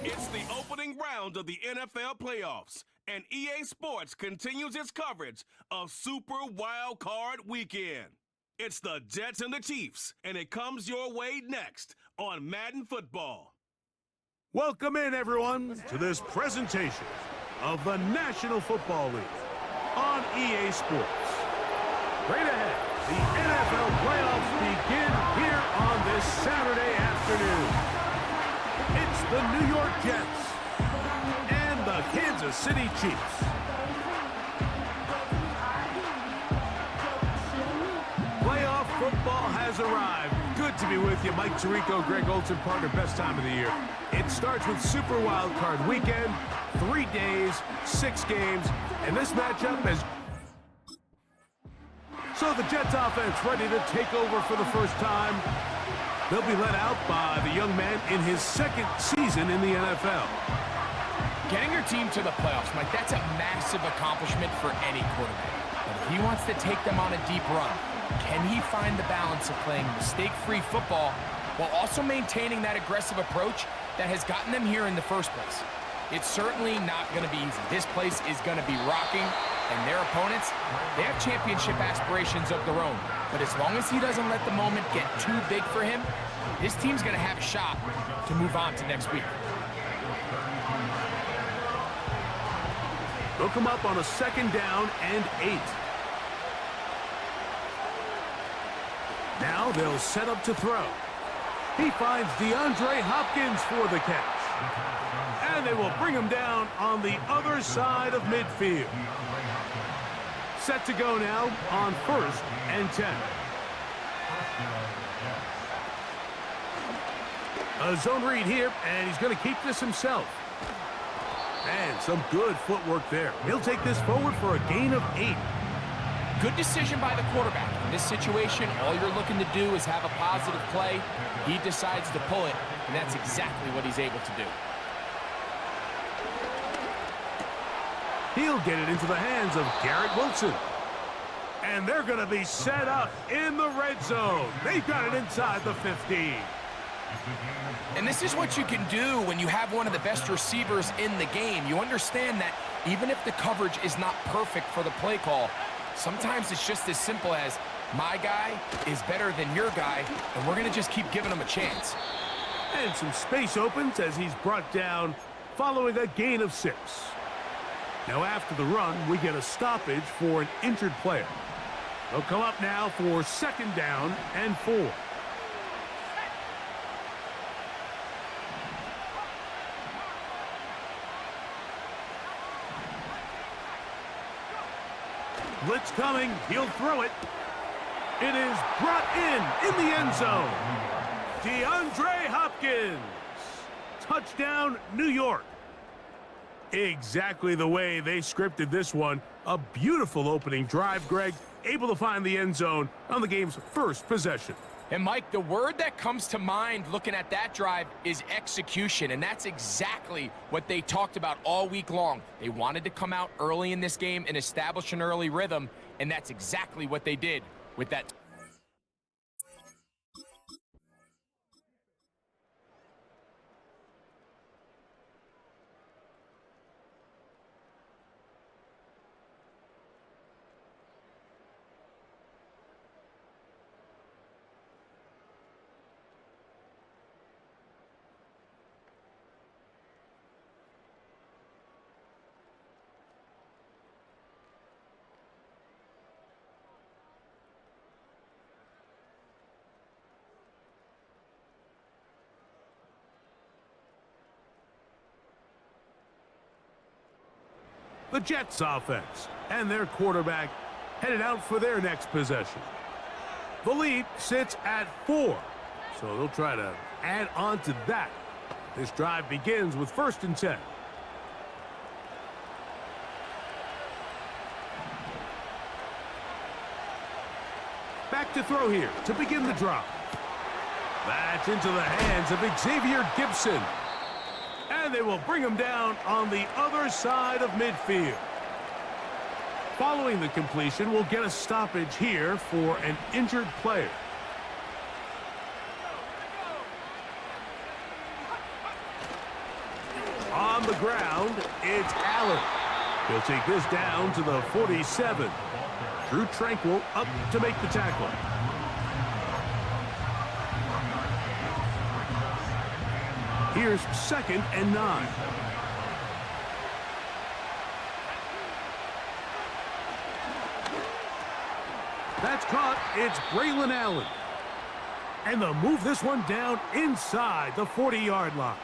It's the opening round of the NFL playoffs, and EA Sports continues its coverage of Super Wild Card Weekend. It's the Jets and the Chiefs, and it comes your way next on Madden Football. Welcome in, everyone, to this presentation of the National Football League on EA Sports. Right ahead, the NFL playoffs begin here on this Saturday afternoon. It's the New York Jets and the Kansas City Chiefs. Playoff football has arrived. Good to be with you. Mike Tirico, Greg Olson, partner, best time of the year. It starts with Super Wild Card Weekend, 3 days, 6 games, and this matchup is... So the Jets offense ready to take over for the first time. They'll be led out by the young man in his second season in the NFL. Getting your team to the playoffs, Mike, that's a massive accomplishment for any quarterback. But if he wants to take them on a deep run, can he find the balance of playing mistake-free football while also maintaining that aggressive approach that has gotten them here in the first place? It's certainly not going to be easy. This place is going to be rocking, and their opponents, they have championship aspirations of their own. But as long as he doesn't let the moment get too big for him, this team's going to have a shot to move on to next week. They'll come up on a 2nd down and 8. Now they'll set up to throw. He finds DeAndre Hopkins for the catch. And they will bring him down on the other side of midfield. Set to go now on 1st and 10. A zone read here, and he's going to keep this himself. And some good footwork there. He'll take this forward for a gain of 8. Good decision by the quarterback. In this situation, all you're looking to do is have a positive play. He decides to pull it, and that's exactly what he's able to do. He'll get it into the hands of Garrett Wilson. And they're going to be set up in the red zone. They've got it inside the 15. And this is what you can do when you have one of the best receivers in the game. You understand that even if the coverage is not perfect for the play call, sometimes it's just as simple as, my guy is better than your guy, and we're going to just keep giving him a chance. And some space opens as he's brought down following a gain of 6. Now after the run, we get a stoppage for an injured player. They'll come up now for 2nd down and 4. Blitz coming, he'll throw it. It is brought in the end zone. DeAndre Hopkins. Touchdown, New York. Exactly the way they scripted this one. A beautiful opening drive, Greg. Able to find the end zone on the game's first possession. And Mike, the word that comes to mind looking at that drive is execution, and that's exactly what they talked about all week long. They wanted to come out early in this game and establish an early rhythm, and that's exactly what they did with that. The Jets offense and their quarterback headed out for their next possession. The lead sits at 4, so they'll try to add on to that. This drive begins with 1st and 10. Back to throw here to begin the drop. That's into the hands of Xavier Gibson. And they will bring him down on the other side of midfield. Following the completion, we'll get a stoppage here for an injured player. the ground, it's Allen. He'll take this down to the 47. Drew Tranquil up to make the tackle. Here's 2nd and 9. That's caught. It's Braylon Allen. And they'll move this one down inside the 40-yard line.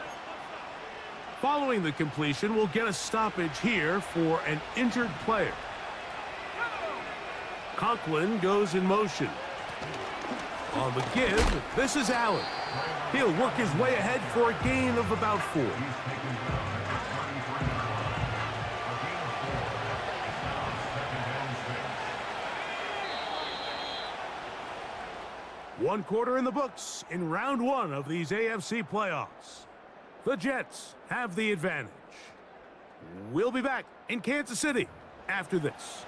Following the completion, we'll get a stoppage here for an injured player. Conklin goes in motion. On the give, this is Allen. He'll work his way ahead for a gain of about 4. One quarter in the books in round 1 of these AFC playoffs. The Jets have the advantage. We'll be back in Kansas City after this.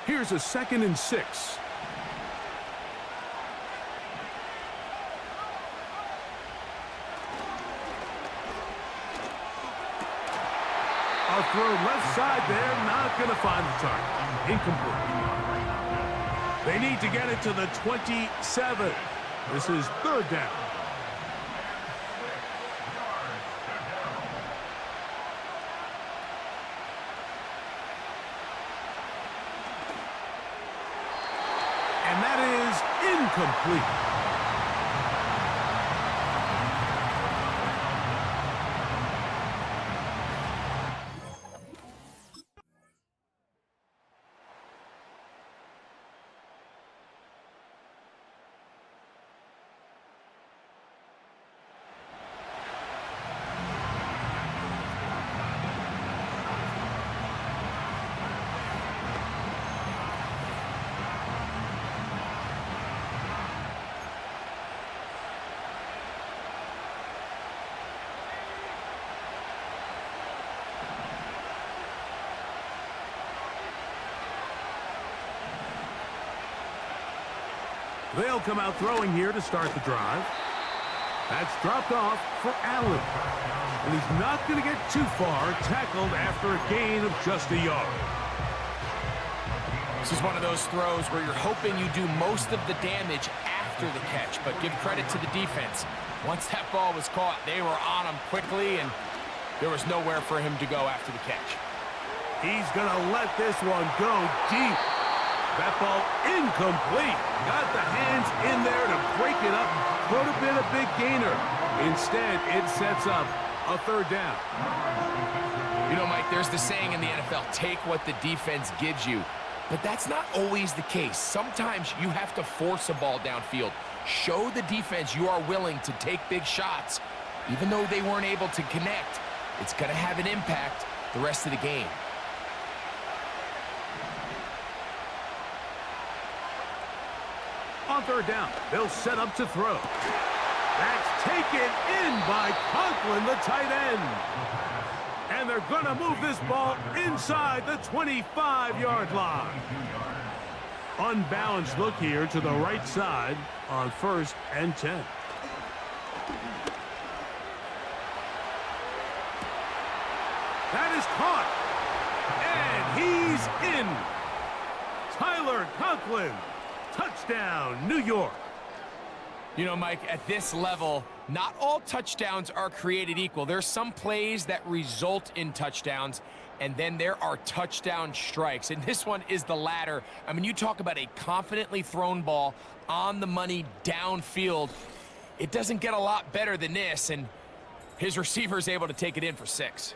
Here's a 2nd and 6. A throw left side there, not going to find the target. Incomplete. They need to get it to the 27. This is 3rd down. And that is incomplete. They'll come out throwing here to start the drive. That's dropped off for Allen. And he's not going to get too far, tackled after a gain of just a yard. This is one of those throws where you're hoping you do most of the damage after the catch, but give credit to the defense. Once that ball was caught, they were on him quickly, and there was nowhere for him to go after the catch. He's going to let this one go deep. That ball incomplete. Got the hands in there to break it up. Could have been a big gainer. Instead, it sets up a 3rd down. You know, Mike, there's the saying in the NFL, take what the defense gives you. But that's not always the case. Sometimes you have to force a ball downfield. Show the defense you are willing to take big shots. Even though they weren't able to connect, it's going to have an impact the rest of the game. On 3rd down, they'll set up to throw. That's taken in by Conklin, the tight end. And they're going to move this ball inside the 25-yard line. Unbalanced look here to the right side on 1st and 10. That is caught. And he's in. Tyler Conklin. Touchdown, New York. You know, Mike, at this level, not all touchdowns are created equal. There's some plays that result in touchdowns, and then there are touchdown strikes. And this one is the latter. I mean, you talk about a confidently thrown ball on the money downfield. It doesn't get a lot better than this, and his receiver is able to take it in for 6.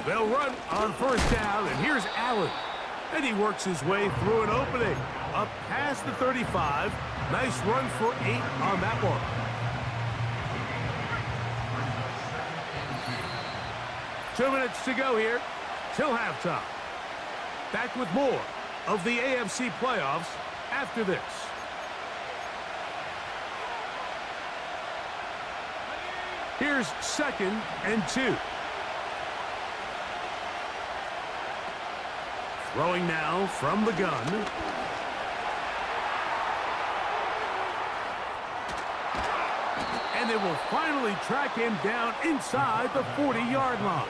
They'll run on first down, and here's Allen. And he works his way through an opening. Up past the 35. Nice run for 8 on that one. Two minutes to go here till halftime. Back with more of the AFC playoffs after this. Here's 2nd and 2. Throwing now from the gun. And they will finally track him down inside the 40-yard line.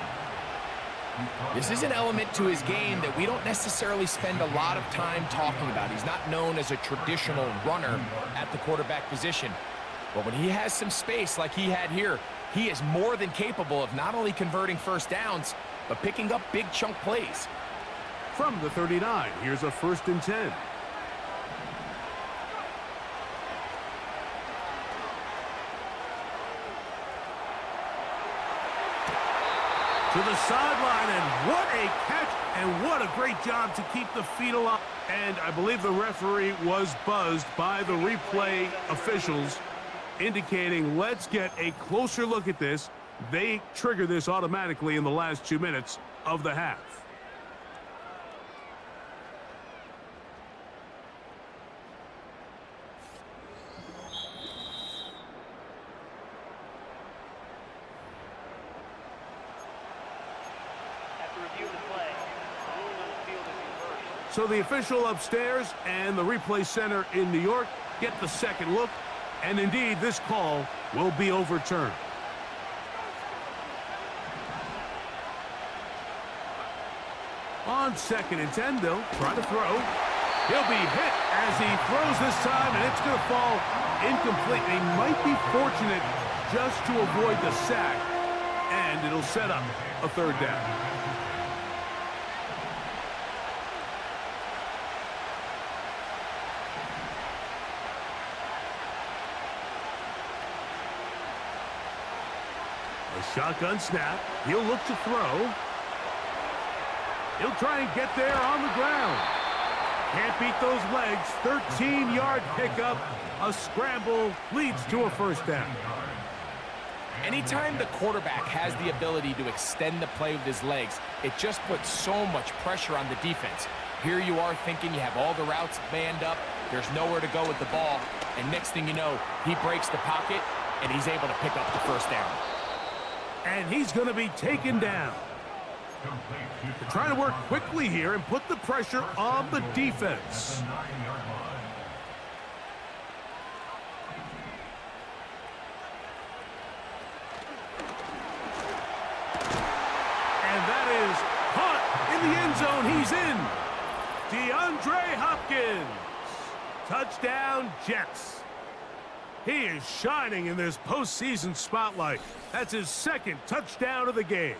This is an element to his game that we don't necessarily spend a lot of time talking about. He's not known as a traditional runner at the quarterback position. But when he has some space like he had here, he is more than capable of not only converting first downs, but picking up big chunk plays. From the 39, here's a 1st and 10. To the sideline, and what a catch, and what a great job to keep the feet alive. And I believe the referee was buzzed by the replay officials, indicating let's get a closer look at this. They trigger this automatically in the last 2 minutes of the half. So the official upstairs and the replay center in New York get the second look, and indeed this call will be overturned. On 2nd and 10, they'll try to throw. He'll be hit as he throws this time, and it's going to fall incomplete. He might be fortunate just to avoid the sack, and it'll set up a 3rd down. Shotgun snap. He'll look to throw. He'll try and get there on the ground. Can't beat those legs. 13-yard pickup. A scramble leads to a 1st down. Anytime the quarterback has the ability to extend the play with his legs, it just puts so much pressure on the defense. Here you are thinking you have all the routes manned up. There's nowhere to go with the ball. And next thing you know, he breaks the pocket, and he's able to pick up the 1st down. And he's going to be taken down. They're trying to work quickly here and put the pressure on the defense. And that is caught in the end zone. He's in. DeAndre Hopkins. Touchdown, Jets. He is shining in this postseason spotlight. That's his 2nd touchdown of the game.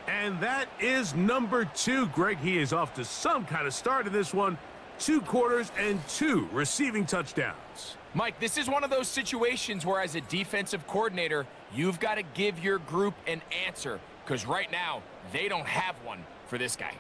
And that is number 2. Greg, he is off to some kind of start in this one. 2 quarters and 2 receiving touchdowns. Mike, this is one of those situations where as a defensive coordinator, you've got to give your group an answer, because right now, they don't have one for this guy.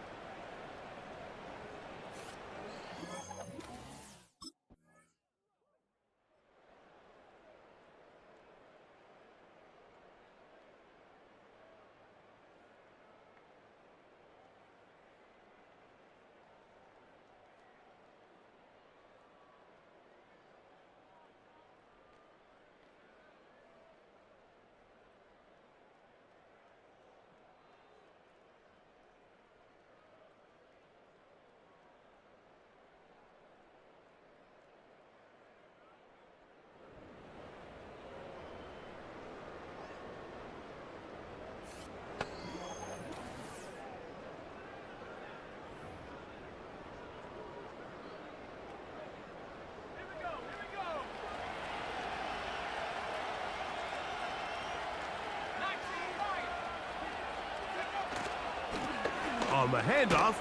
On the handoff,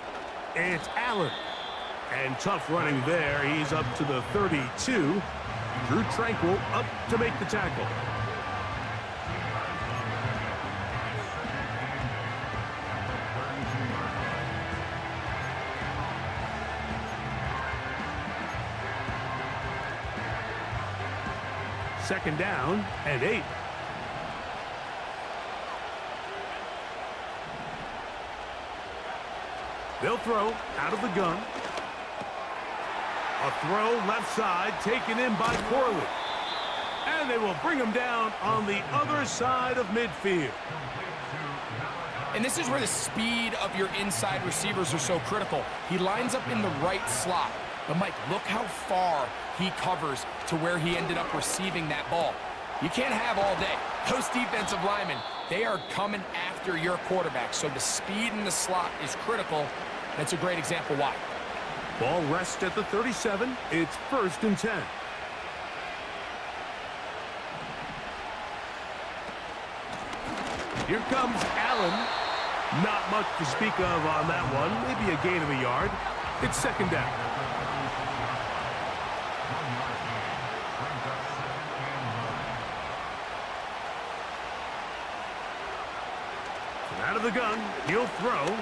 it's Allen. And tough running there. He's up to the 32. Drew Tranquil up to make the tackle. Second down and 8. They'll throw out of the gun. A throw left side taken in by Corley. And they will bring him down on the other side of midfield. And this is where the speed of your inside receivers are so critical. He lines up in the right slot. But, Mike, look how far he covers to where he ended up receiving that ball. You can't have all day. Those defensive linemen, they are coming after your quarterback. So the speed in the slot is critical. That's a great example why. Ball rests at the 37. It's 1st and 10. Here comes Allen. Not much to speak of on that one. Maybe a gain of a yard. It's 2nd down. Out of the gun, he'll throw.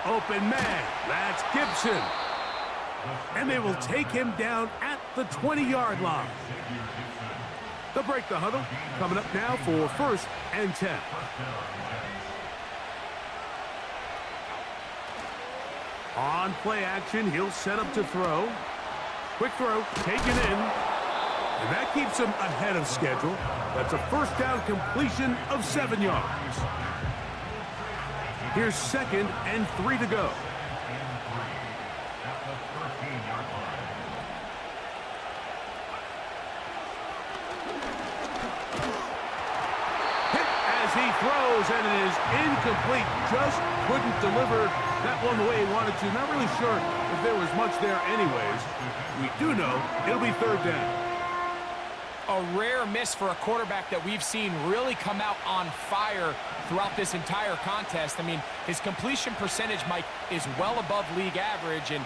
Open man, that's Gibson. And they will take him down at the 20-yard line. They'll break the huddle. Coming up now for 1st and 10. On play action, he'll set up to throw. Quick throw, taken in. And that keeps him ahead of schedule. That's a 1st down completion of 7 yards. Here's 2nd and 3 to go. Hit as he throws, and it is incomplete. Just couldn't deliver that one the way he wanted to. Not really sure if there was much there anyways. We do know it'll be 3rd down. A rare miss for a quarterback that we've seen really come out on fire throughout this entire contest. I mean, his completion percentage, Mike, is well above league average, and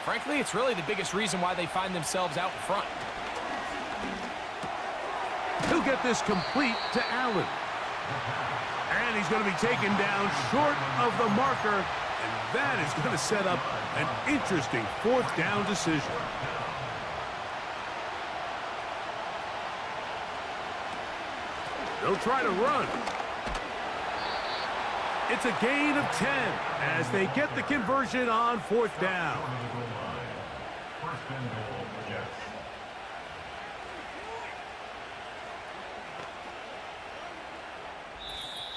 frankly, it's really the biggest reason why they find themselves out in front. He'll get this complete to Allen. And he's going to be taken down short of the marker, and that is going to set up an interesting 4th down decision. They'll try to run. It's a gain of 10 as they get the conversion on 4th down.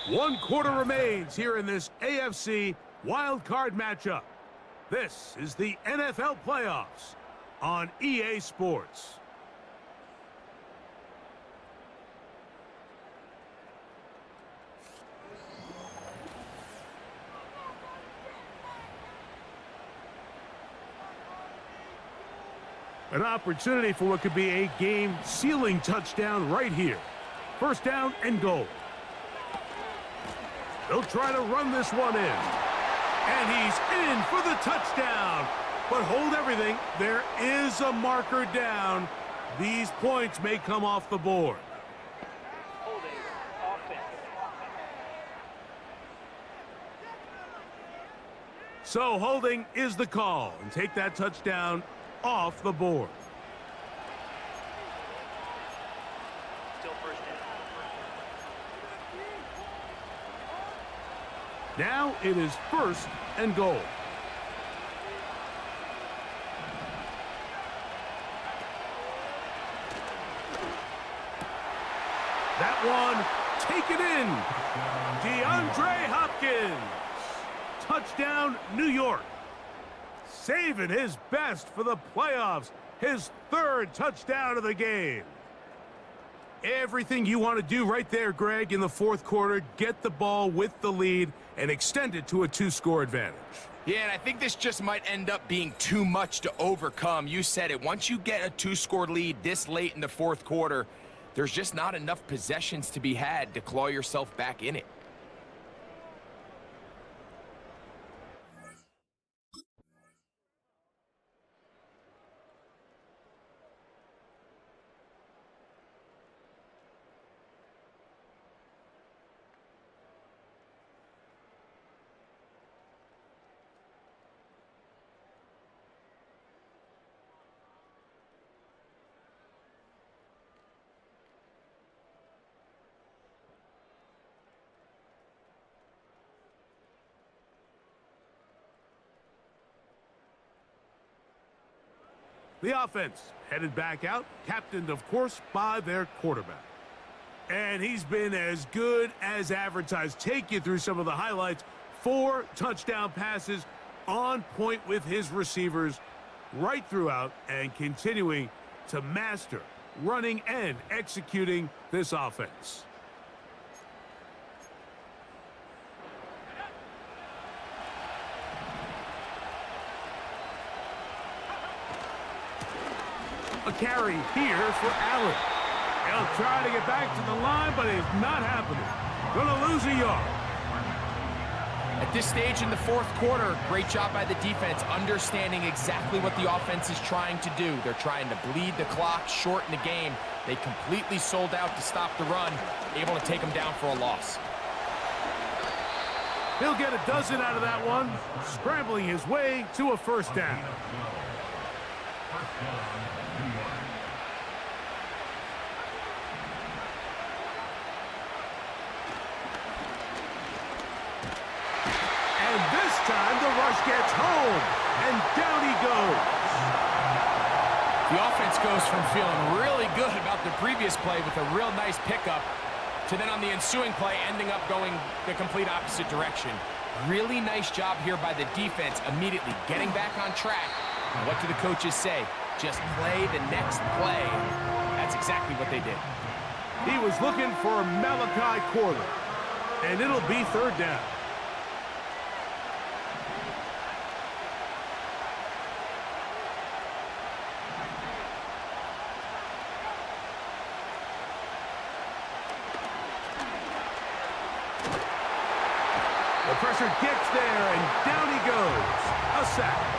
One quarter remains here in this AFC wild card matchup. This is the NFL playoffs on EA Sports. An opportunity for what could be a game-sealing touchdown right here. 1st down and goal. They'll try to run this one in. And he's in for the touchdown. But hold everything. There is a marker down. These points may come off the board. So holding is the call. And take that touchdown off the board. Still 1st down. Now it is 1st and goal. That one taken in. DeAndre Hopkins. Touchdown, New York. Saving his best for the playoffs. His 3rd touchdown of the game. Everything you want to do right there, Greg, in the 4th quarter. Get the ball with the lead and extend it to a 2-score advantage. Yeah, and I think this just might end up being too much to overcome. You said it. Once you get a 2-score lead this late in the 4th quarter, there's just not enough possessions to be had to claw yourself back in it. The offense headed back out, captained, of course, by their quarterback. And he's been as good as advertised. Take you through some of the highlights. 4 touchdown passes, on point with his receivers right throughout, and continuing to master running and executing this offense. A carry here for Allen. He'll try to get back to the line, but it's not happening. Gonna lose a yard. At this stage in the fourth quarter, great job by the defense, understanding exactly what the offense is trying to do. They're trying to bleed the clock, shorten the game. They completely sold out to stop the run, able to take them down for a loss. He'll get a dozen out of that one, scrambling his way to a first down. And this time the rush gets home, and down he goes. The offense goes from feeling really good about the previous play with a real nice pickup to then on the ensuing play ending up going the complete opposite direction. Really nice job here by the defense, immediately getting back on track. And what do the coaches say? Just play the next play. That's exactly what they did. He was looking for Malachi Corley, and it'll be third down. The pressure gets there, and down he goes. A sack.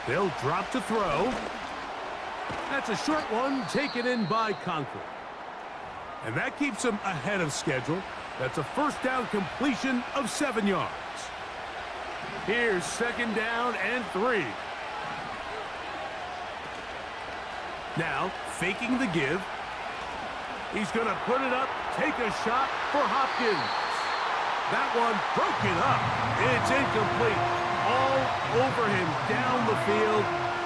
They'll drop to throw. That's a short one taken in by Conklin. And that keeps him ahead of schedule. That's a first down completion of 7 yards. Here's second down and 3. Now, faking the give. He's going to put it up, take a shot for Hopkins. That one broken up. It's incomplete. All over him down the field.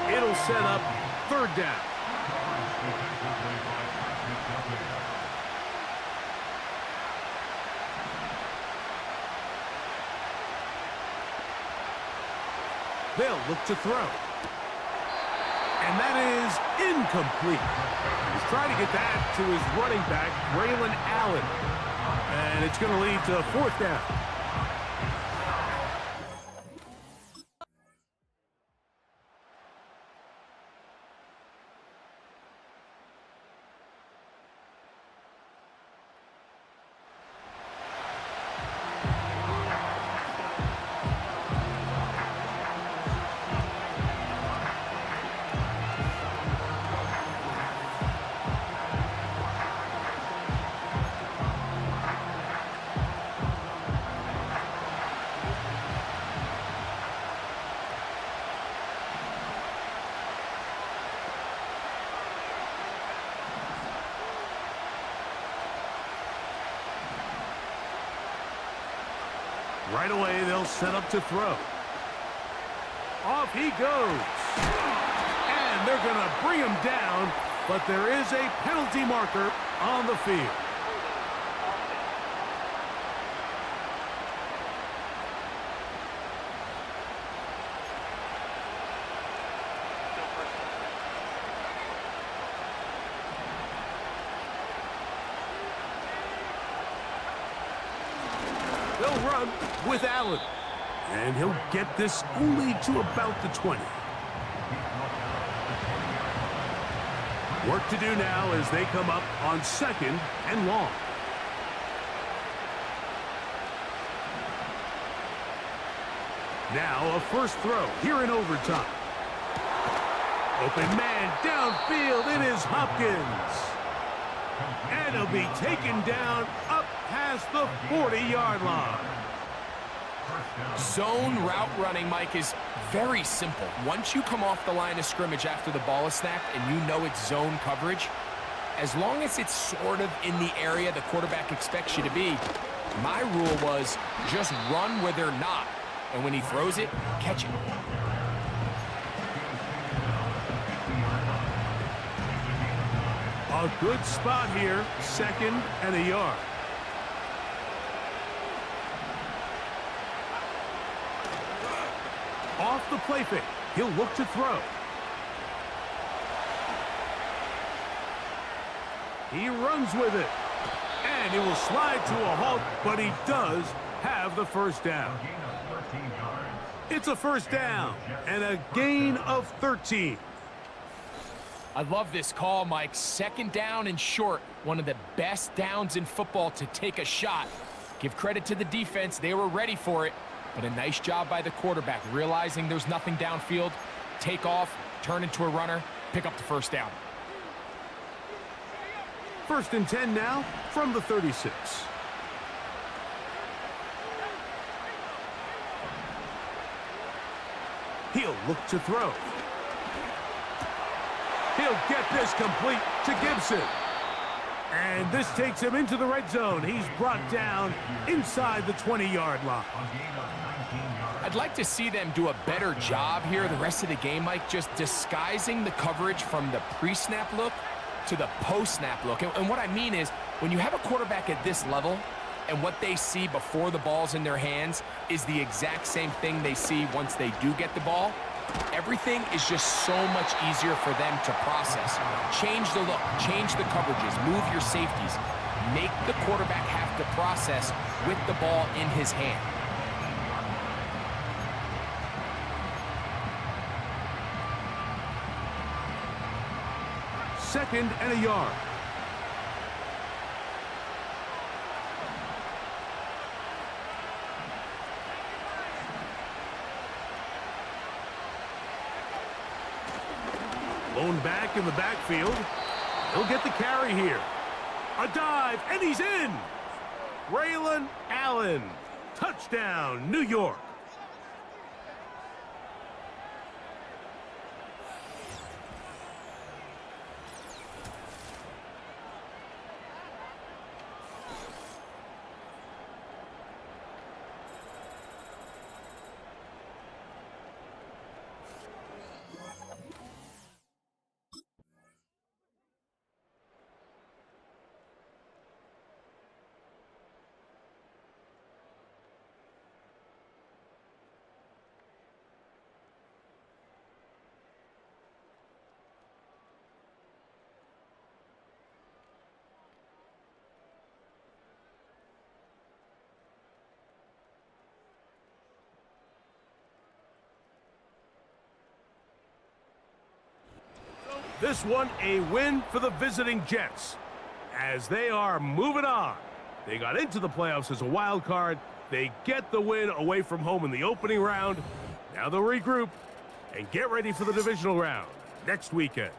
It'll set up third down. They'll look to throw. And that is incomplete. He's trying to get that to his running back, Braylon Allen. And it's going to lead to fourth down. Right away, they'll set up to throw. Off he goes. And they're going to bring him down, but there is a penalty marker on the field. They'll run with Allen. And he'll get this only to about the 20. Work to do now as they come up on 2nd and long. Now a first throw here in overtime. Open man downfield. It is Hopkins. And he'll be taken down up past the 40-yard line. Zone route running, Mike, is very simple. Once you come off the line of scrimmage after the ball is snapped and you know it's zone coverage, as long as it's sort of in the area the quarterback expects you to be, my rule was just run where they're not. And when he throws it, catch it. A good spot here, 2nd and a yard. Off the play fake, he'll look to throw. He runs with it. And he will slide to a halt, but he does have the first down. It's a first down and a gain of 13. I love this call, Mike. 2nd down and short. One of the best downs in football to take a shot. Give credit to the defense. They were ready for it. But a nice job by the quarterback, realizing there's nothing downfield. Take off, turn into a runner, pick up the first down. 1st and 10 now from the 36. He'll look to throw. He'll get this complete to Gibson. And this takes him into the red zone. He's brought down inside the 20-yard line. I'd like to see them do a better job here the rest of the game, Mike, just disguising the coverage from the pre-snap look to the post-snap look. And what I mean is, when you have a quarterback at this level and what they see before the ball's in their hands is the exact same thing they see once they do get the ball, everything is just so much easier for them to process. Change the look, change the coverages, move your safeties. Make the quarterback have to process with the ball in his hand. Second and a yard. Blown back in the backfield. He'll get the carry here. A dive, and he's in. Braylon Allen. Touchdown, New York. This one a win for the visiting Jets as they are moving on. They got into the playoffs as a wild card. They get the win away from home in the opening round. Now they'll regroup and get ready for the divisional round next weekend.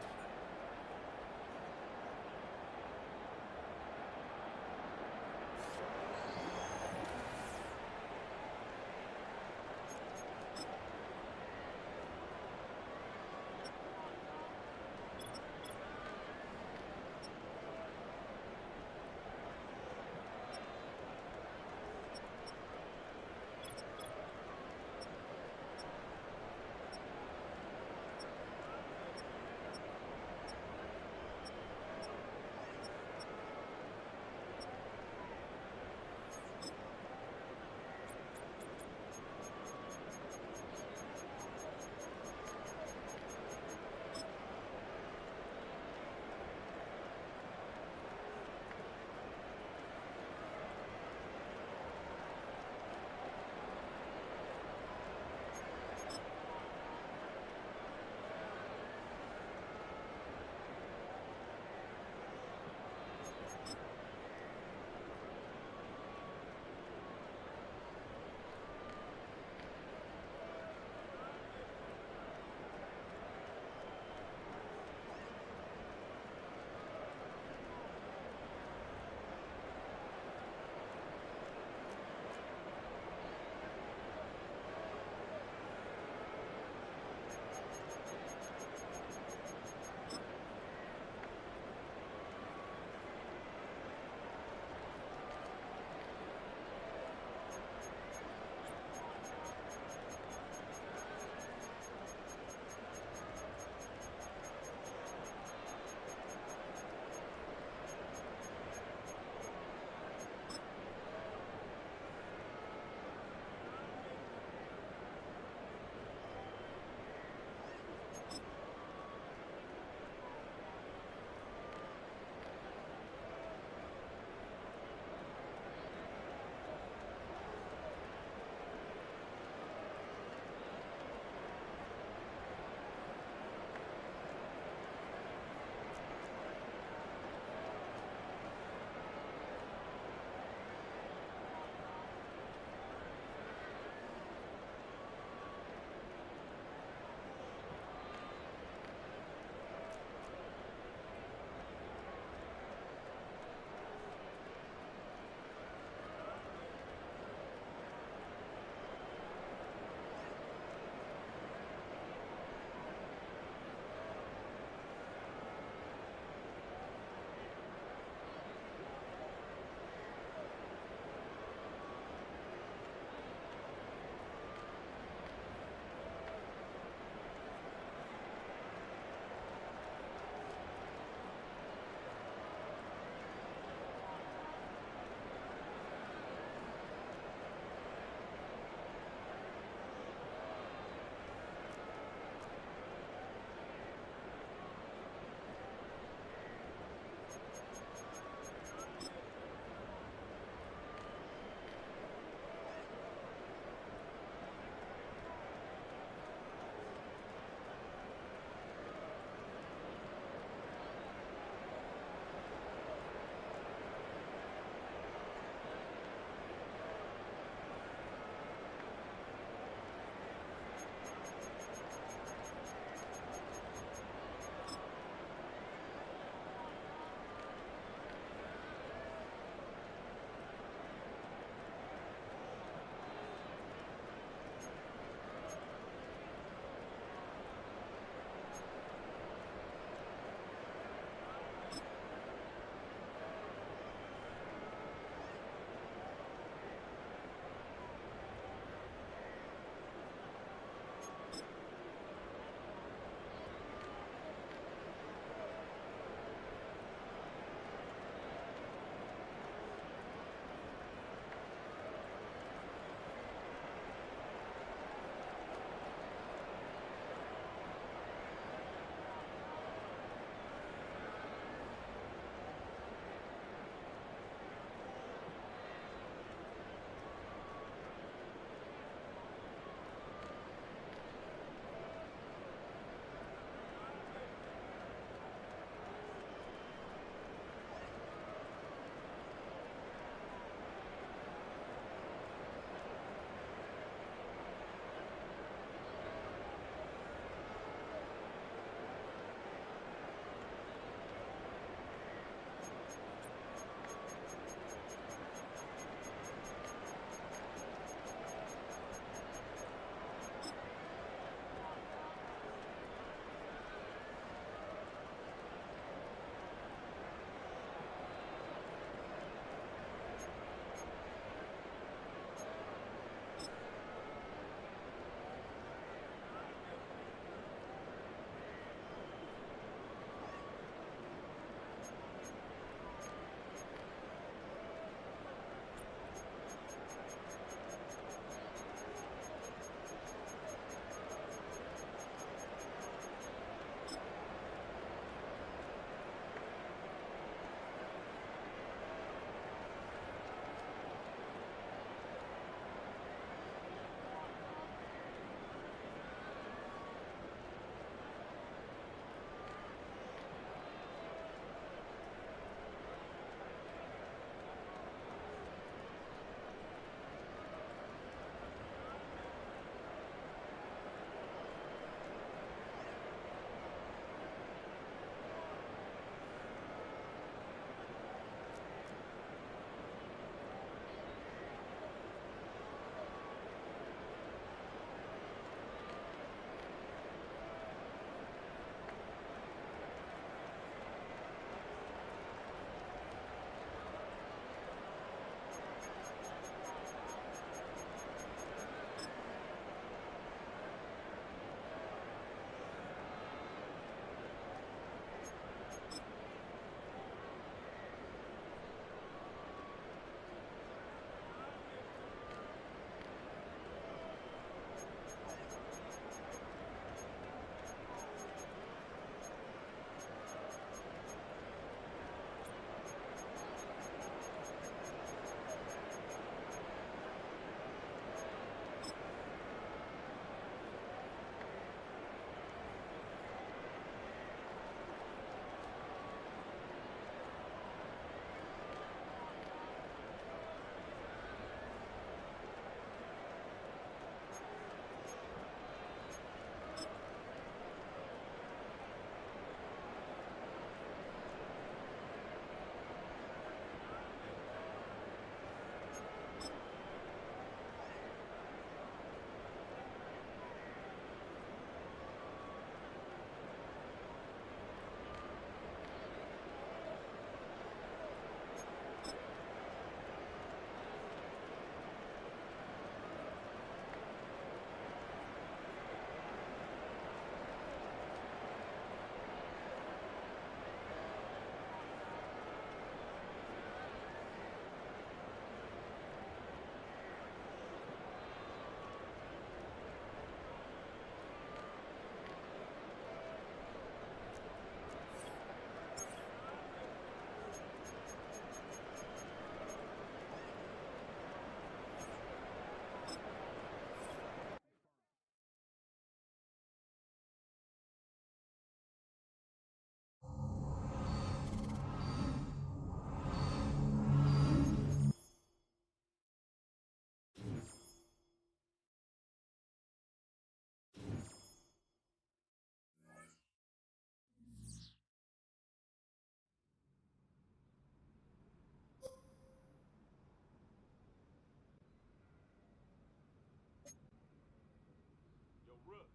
Rush.